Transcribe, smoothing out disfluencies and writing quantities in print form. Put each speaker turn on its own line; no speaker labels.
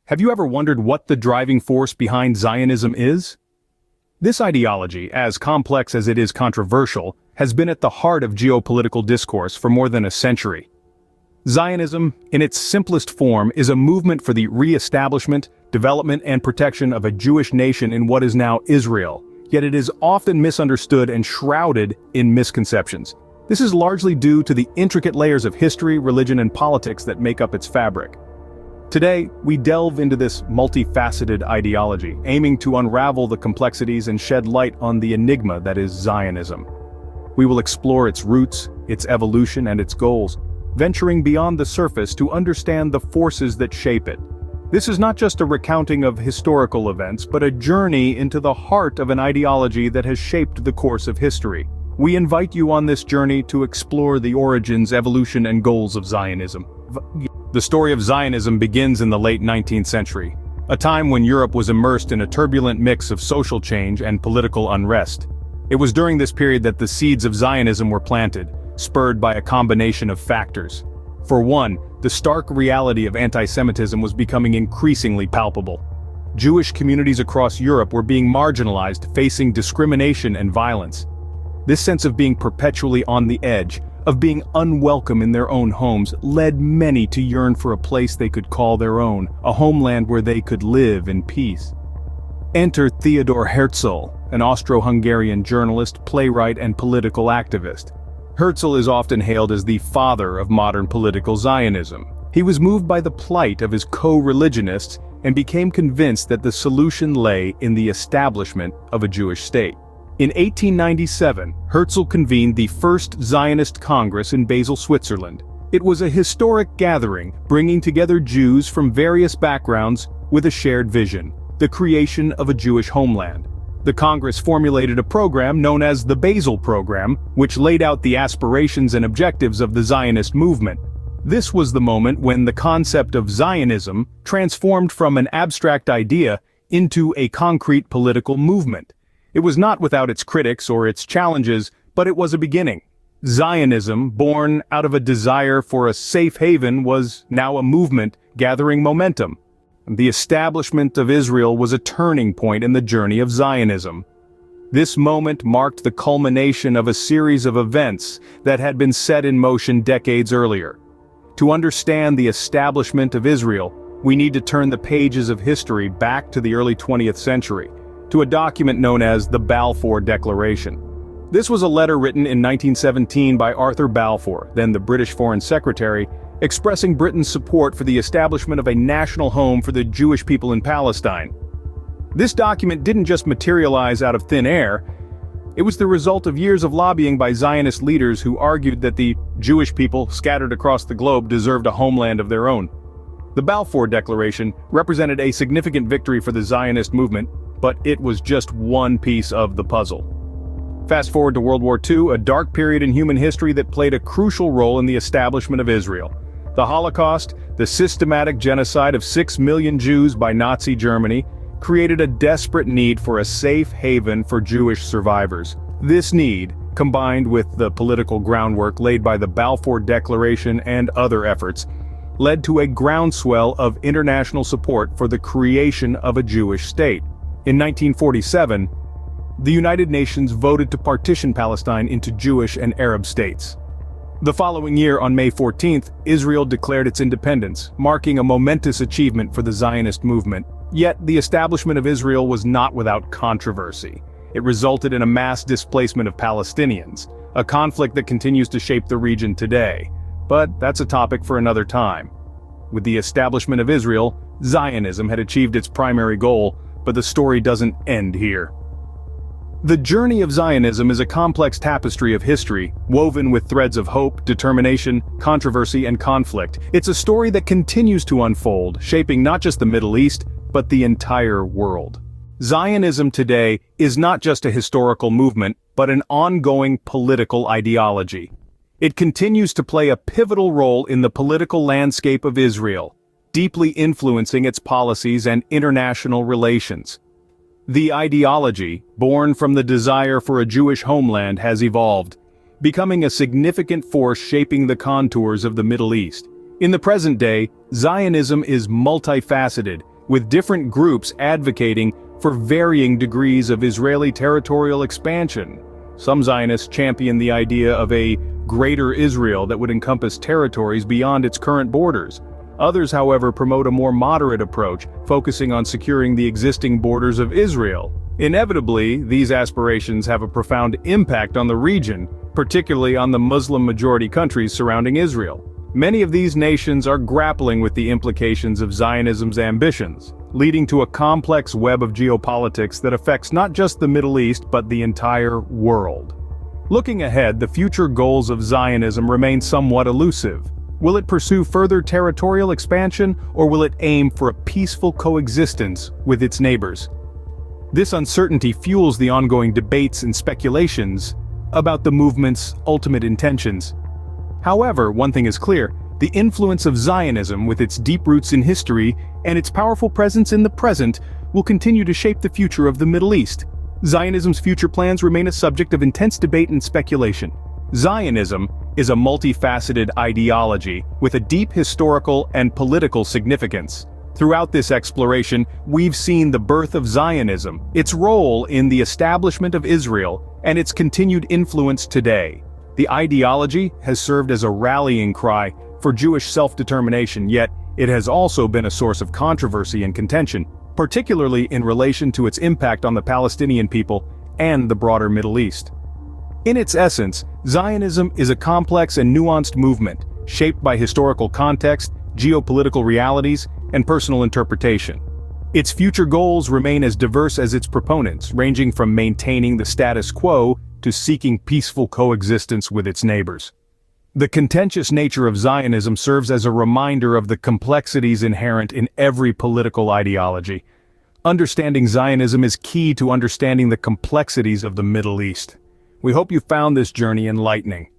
Have you ever wondered what the driving force behind Zionism is? This ideology, as complex as it is controversial, has been at the heart of geopolitical discourse for more than a century. Zionism, in its simplest form, is a movement for the re-establishment, development and protection of a Jewish nation in what is now Israel, yet it is often misunderstood and shrouded in misconceptions. This is largely due to the intricate layers of history, religion and politics that make up its fabric. Today, we delve into this multifaceted ideology, aiming to unravel the complexities and shed light on the enigma that is Zionism. We will explore its roots, its evolution and its goals, venturing beyond the surface to understand the forces that shape it. This is not just a recounting of historical events, but a journey into the heart of an ideology that has shaped the course of history. We invite you on this journey to explore the origins, evolution and goals of Zionism. The story of Zionism begins in the late 19th century, a time when Europe was immersed in a turbulent mix of social change and political unrest. It was during this period that the seeds of Zionism were planted, spurred by a combination of factors. For one, the stark reality of anti-Semitism was becoming increasingly palpable. Jewish communities across Europe were being marginalized, facing discrimination and violence. This sense of being perpetually on the edge, of being unwelcome in their own homes, led many to yearn for a place they could call their own, a homeland where they could live in peace. Enter Theodor Herzl, an Austro-Hungarian journalist, playwright and political activist. Herzl is often hailed as the father of modern political Zionism. He was moved by the plight of his co-religionists and became convinced that the solution lay in the establishment of a Jewish state. In 1897, Herzl convened the first Zionist Congress in Basel, Switzerland. It was a historic gathering, bringing together Jews from various backgrounds with a shared vision, the creation of a Jewish homeland. The Congress formulated a program known as the Basel Program, which laid out the aspirations and objectives of the Zionist movement. This was the moment when the concept of Zionism transformed from an abstract idea into a concrete political movement. It was not without its critics or its challenges, but it was a beginning. Zionism, born out of a desire for a safe haven, was now a movement gathering momentum. The establishment of Israel was a turning point in the journey of Zionism. This moment marked the culmination of a series of events that had been set in motion decades earlier. To understand the establishment of Israel, we need to turn the pages of history back to the early 20th century, to a document known as the Balfour Declaration. This was a letter written in 1917 by Arthur Balfour, then the British Foreign Secretary, expressing Britain's support for the establishment of a national home for the Jewish people in Palestine. This document didn't just materialize out of thin air. It was the result of years of lobbying by Zionist leaders who argued that the Jewish people scattered across the globe deserved a homeland of their own. The Balfour Declaration represented a significant victory for the Zionist movement, but it was just one piece of the puzzle. Fast forward to World War II, a dark period in human history that played a crucial role in the establishment of Israel. The Holocaust, the systematic genocide of 6 million Jews by Nazi Germany, created a desperate need for a safe haven for Jewish survivors. This need, combined with the political groundwork laid by the Balfour Declaration and other efforts, led to a groundswell of international support for the creation of a Jewish state. In 1947, the United Nations voted to partition Palestine into Jewish and Arab states. The following year, on May 14th, Israel declared its independence, marking a momentous achievement for the Zionist movement. Yet, the establishment of Israel was not without controversy. It resulted in a mass displacement of Palestinians, a conflict that continues to shape the region today. But that's a topic for another time. With the establishment of Israel, Zionism had achieved its primary goal, but the story doesn't end here. The journey of Zionism is a complex tapestry of history, woven with threads of hope, determination, controversy, and conflict. It's a story that continues to unfold, shaping not just the Middle East, but the entire world. Zionism today is not just a historical movement, but an ongoing political ideology. It continues to play a pivotal role in the political landscape of Israel, deeply influencing its policies and international relations. The ideology, born from the desire for a Jewish homeland, has evolved, becoming a significant force shaping the contours of the Middle East. In the present day, Zionism is multifaceted, with different groups advocating for varying degrees of Israeli territorial expansion. Some Zionists champion the idea of a greater Israel that would encompass territories beyond its current borders. Others, however, promote a more moderate approach, focusing on securing the existing borders of Israel. Inevitably, these aspirations have a profound impact on the region, particularly on the Muslim-majority countries surrounding Israel. Many of these nations are grappling with the implications of Zionism's ambitions, leading to a complex web of geopolitics that affects not just the Middle East but the entire world. Looking ahead, the future goals of Zionism remain somewhat elusive. Will it pursue further territorial expansion, or will it aim for a peaceful coexistence with its neighbors? This uncertainty fuels the ongoing debates and speculations about the movement's ultimate intentions. However, one thing is clear: the influence of Zionism, with its deep roots in history and its powerful presence in the present, will continue to shape the future of the Middle East. Zionism's future plans remain a subject of intense debate and speculation. Zionism is a multifaceted ideology with a deep historical and political significance. Throughout this exploration, we've seen the birth of Zionism, its role in the establishment of Israel, and its continued influence today. The ideology has served as a rallying cry for Jewish self-determination, yet it has also been a source of controversy and contention, particularly in relation to its impact on the Palestinian people and the broader Middle East. In its essence, Zionism is a complex and nuanced movement, shaped by historical context, geopolitical realities, and personal interpretation. Its future goals remain as diverse as its proponents, ranging from maintaining the status quo to seeking peaceful coexistence with its neighbors. The contentious nature of Zionism serves as a reminder of the complexities inherent in every political ideology. Understanding Zionism is key to understanding the complexities of the Middle East. We hope you found this journey enlightening.